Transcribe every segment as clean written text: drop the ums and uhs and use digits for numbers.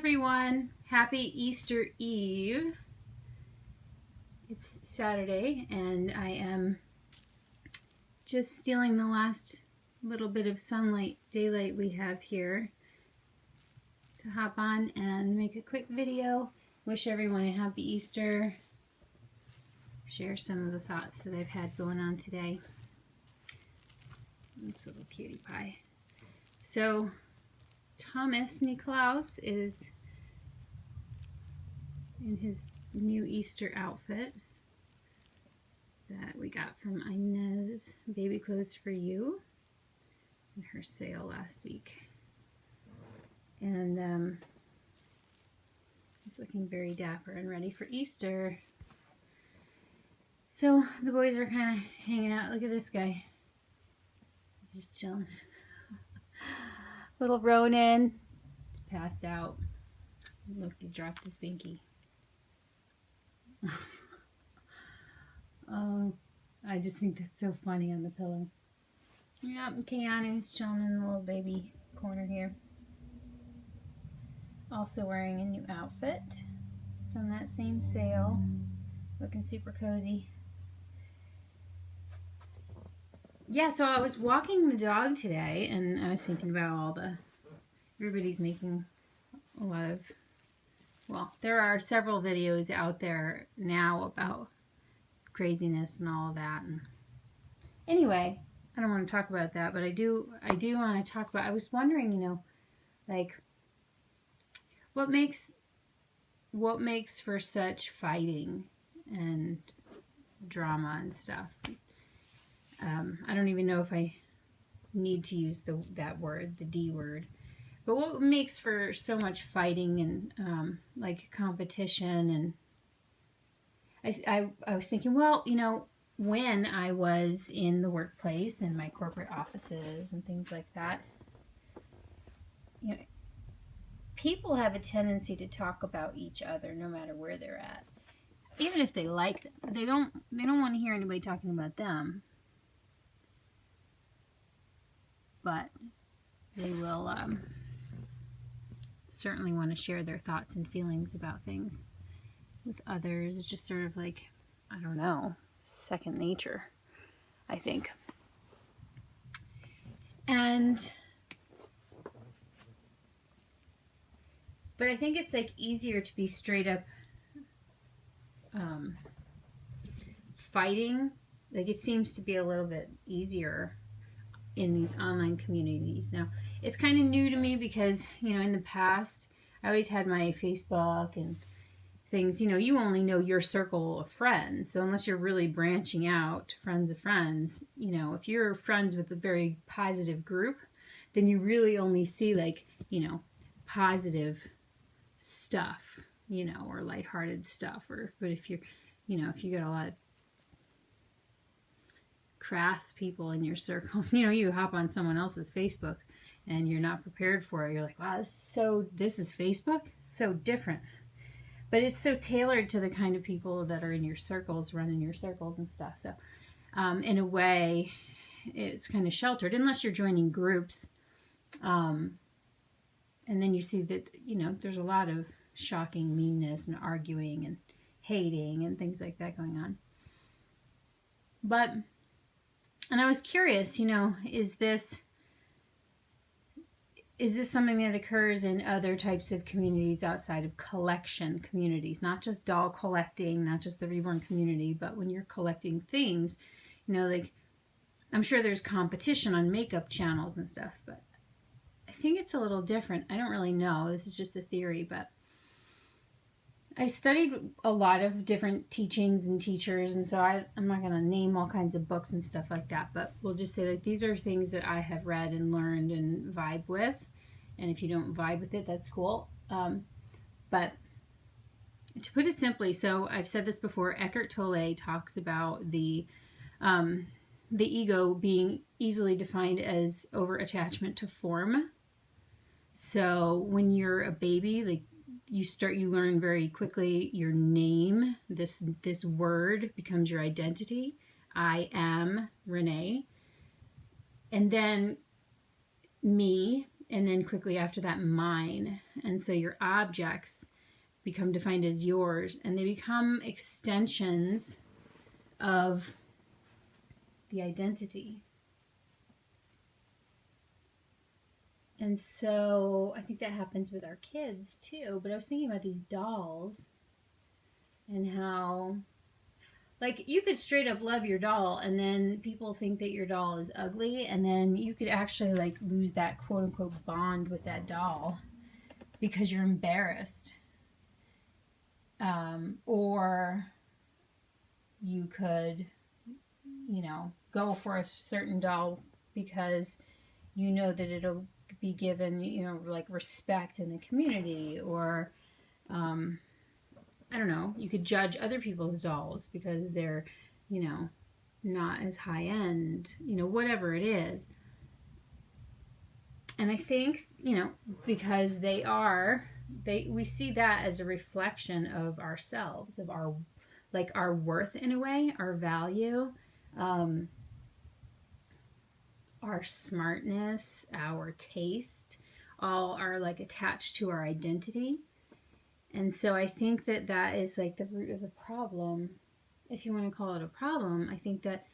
everyone. Happy Easter Eve. It's Saturday and I am just stealing the last little bit of sunlight, daylight we have here to hop on and make a quick video. Wish everyone a happy Easter. Share some of the thoughts that I've had going on today. This little cutie pie. So Thomas Nikolaus is in his new Easter outfit that we got from Inez Baby Clothes for You in her sale last week. And he's looking very dapper and ready for Easter. So the boys are kind of hanging out. Look at this guy. He's just chilling. Little Ronan is passed out. Look, he dropped his binky. Oh, I just think that's so funny on the pillow. Yep, and Keanu's chilling in the little baby corner here. Also wearing a new outfit from that same sale. Looking super cozy. Yeah, so I was walking the dog today, and I was thinking about everybody's making a lot of, well, there are several videos out there now about craziness and all of that. And anyway, I don't want to talk about that, but I do want to talk about, I was wondering, like, what makes for such fighting and drama and stuff. I don't even know if I need to use that word, the D word. But what makes for so much fighting and like competition? And I was thinking, well, when I was in the workplace and my corporate offices and things like that, people have a tendency to talk about each other no matter where they're at, even if they like them. They don't want to hear anybody talking about them. But they will certainly want to share their thoughts and feelings about things with others. It's just sort of like, I don't know, second nature, I think. But I think it's like easier to be straight up fighting. Like it seems to be a little bit easier in these online communities. Now, it's kind of new to me because, in the past, I always had my Facebook and things, you only know your circle of friends. So unless you're really branching out, friends of friends, if you're friends with a very positive group, then you really only see like, positive stuff, or lighthearted stuff. But if you're, if you get a lot of crass people in your circles, you hop on someone else's Facebook and you're not prepared for it. You're like, wow, this is Facebook? So different. But it's so tailored to the kind of people that are in your circles, running your circles and stuff. So in a way, it's kind of sheltered unless you're joining groups. And then you see that, there's a lot of shocking meanness and arguing and hating and things like that going on. And I was curious, is this something that occurs in other types of communities outside of collection communities, not just doll collecting, not just the Reborn community, but when you're collecting things, like I'm sure there's competition on makeup channels and stuff, but I think it's a little different. I don't really know. This is just a theory, but I studied a lot of different teachings and teachers, and so I'm not going to name all kinds of books and stuff like that, but we'll just say that these are things that I have read and learned and vibe with, and if you don't vibe with it, that's cool. But to put it simply, so I've said this before, Eckhart Tolle talks about the ego being easily defined as over-attachment to form. So when you're a baby, like, you learn very quickly your name. This word becomes your identity. I am Renee. And then me and then quickly after that, mine. And so your objects become defined as yours, and they become extensions of the identity. And so I think that happens with our kids too. But I was thinking about these dolls and how, like, you could straight up love your doll and then people think that your doll is ugly, and then you could actually like lose that quote unquote bond with that doll because you're embarrassed. Or you could, go for a certain doll because you know that it'll be given, like respect in the community, or I don't know, you could judge other people's dolls because they're, not as high end, whatever it is. And I think, because we see that as a reflection of ourselves, of our worth in a way, our value, our smartness, our taste, all are like attached to our identity. And so I think that is like the root of the problem, if you want to call it a problem. I think that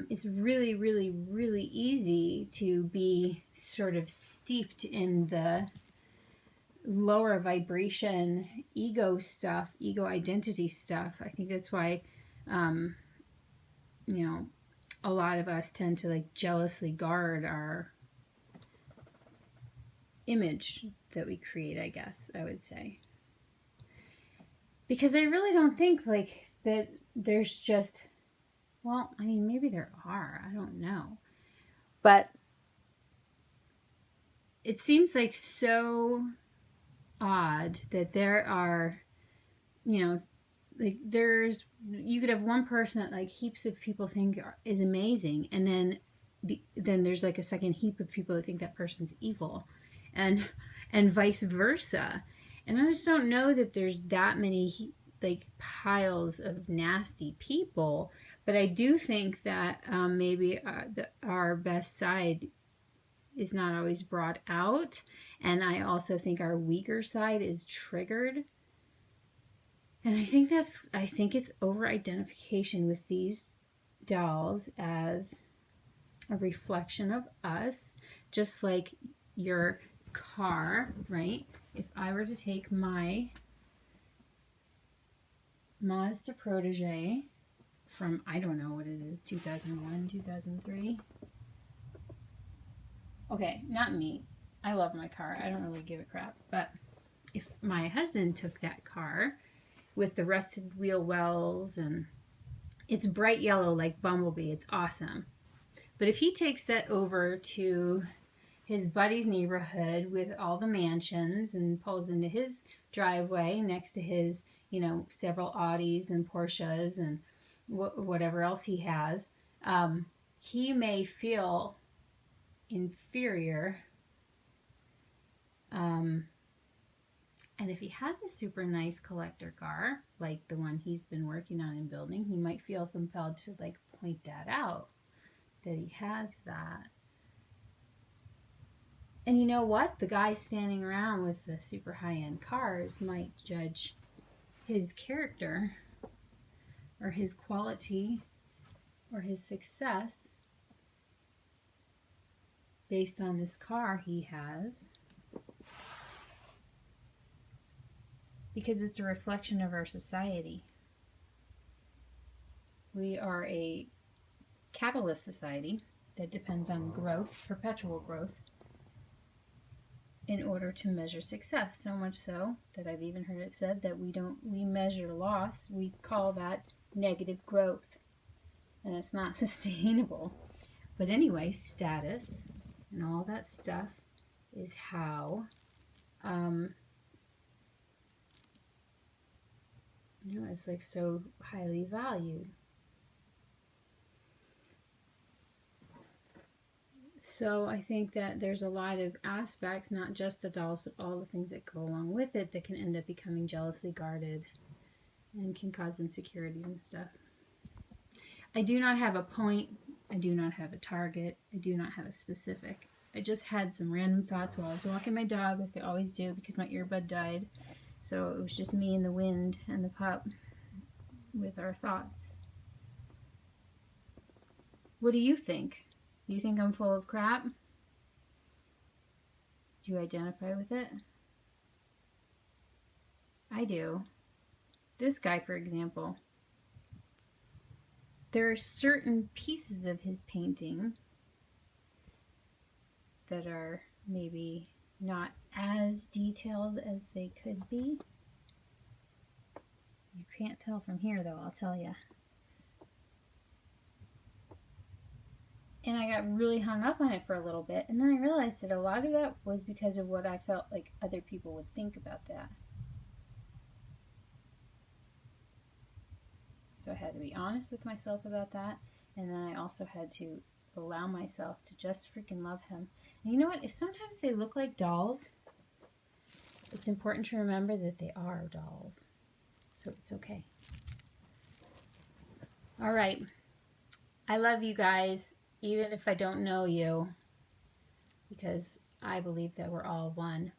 it's really, really, really easy to be sort of steeped in the lower vibration ego stuff, ego identity stuff. I think that's why, a lot of us tend to like jealously guard our image that we create, I guess I would say. Because I really don't think like that there's just, well, I mean, maybe there are, I don't know. But it seems like so odd that there are, like you could have one person that like heaps of people think is amazing, and then there's like a second heap of people that think that person's evil, and vice versa. And I just don't know that there's that many like piles of nasty people, but I do think that maybe our best side is not always brought out, and I also think our weaker side is triggered. And I think it's over identification with these dolls as a reflection of us, just like your car, right? If I were to take my Mazda Protege from, I don't know what it is, 2001, 2003. Okay, not me. I love my car. I don't really give a crap. But if my husband took that car with the rusted wheel wells, and it's bright yellow like Bumblebee, it's awesome. But if he takes that over to his buddy's neighborhood with all the mansions and pulls into his driveway next to his, several Audis and Porsches and whatever else he has, he may feel inferior. And if he has a super nice collector car, like the one he's been working on and building, he might feel compelled to like point that out, that he has that. And you know what? The guy standing around with the super high-end cars might judge his character or his quality or his success based on this car he has, because it's a reflection of our society. We are a capitalist society that depends on growth, perpetual growth, in order to measure success. So much so that I've even heard it said that we measure loss, we call that negative growth. And it's not sustainable. But anyway, status and all that stuff is how it's like so highly valued. So I think that there's a lot of aspects, not just the dolls, but all the things that go along with it, that can end up becoming jealously guarded and can cause insecurities and stuff. I do not have a point. I do not have a target. I do not have a specific. I just had some random thoughts while I was walking my dog, like I always do, because my earbud died. So it was just me and the wind and the pup with our thoughts. What do you think? Do you think I'm full of crap? Do you identify with it? I do. This guy, for example, there are certain pieces of his painting that are maybe not as detailed as they could be. You can't tell from here, though, I'll tell you. And I got really hung up on it for a little bit, and then I realized that a lot of that was because of what I felt like other people would think about that. So I had to be honest with myself about that, and then I also had to allow myself to just freaking love him. And you know what? If sometimes they look like dolls, it's important to remember that they are dolls. So it's okay. All right. I love you guys, even if I don't know you, because I believe that we're all one.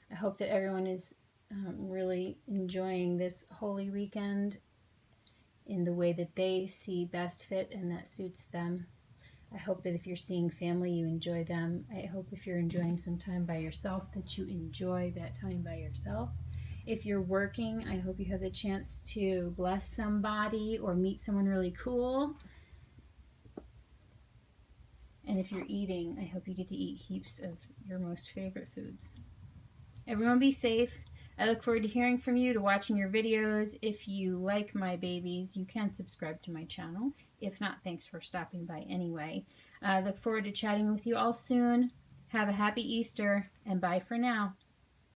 I hope that everyone is really enjoying this holy weekend in the way that they see best fit and that suits them. I hope that if you're seeing family, you enjoy them. I hope if you're enjoying some time by yourself, that you enjoy that time by yourself. If you're working, I hope you have the chance to bless somebody or meet someone really cool. And if you're eating, I hope you get to eat heaps of your most favorite foods. Everyone be safe. I look forward to hearing from you, to watching your videos. If you like my babies, you can subscribe to my channel. If not, thanks for stopping by anyway. I look forward to chatting with you all soon. Have a happy Easter, and bye for now.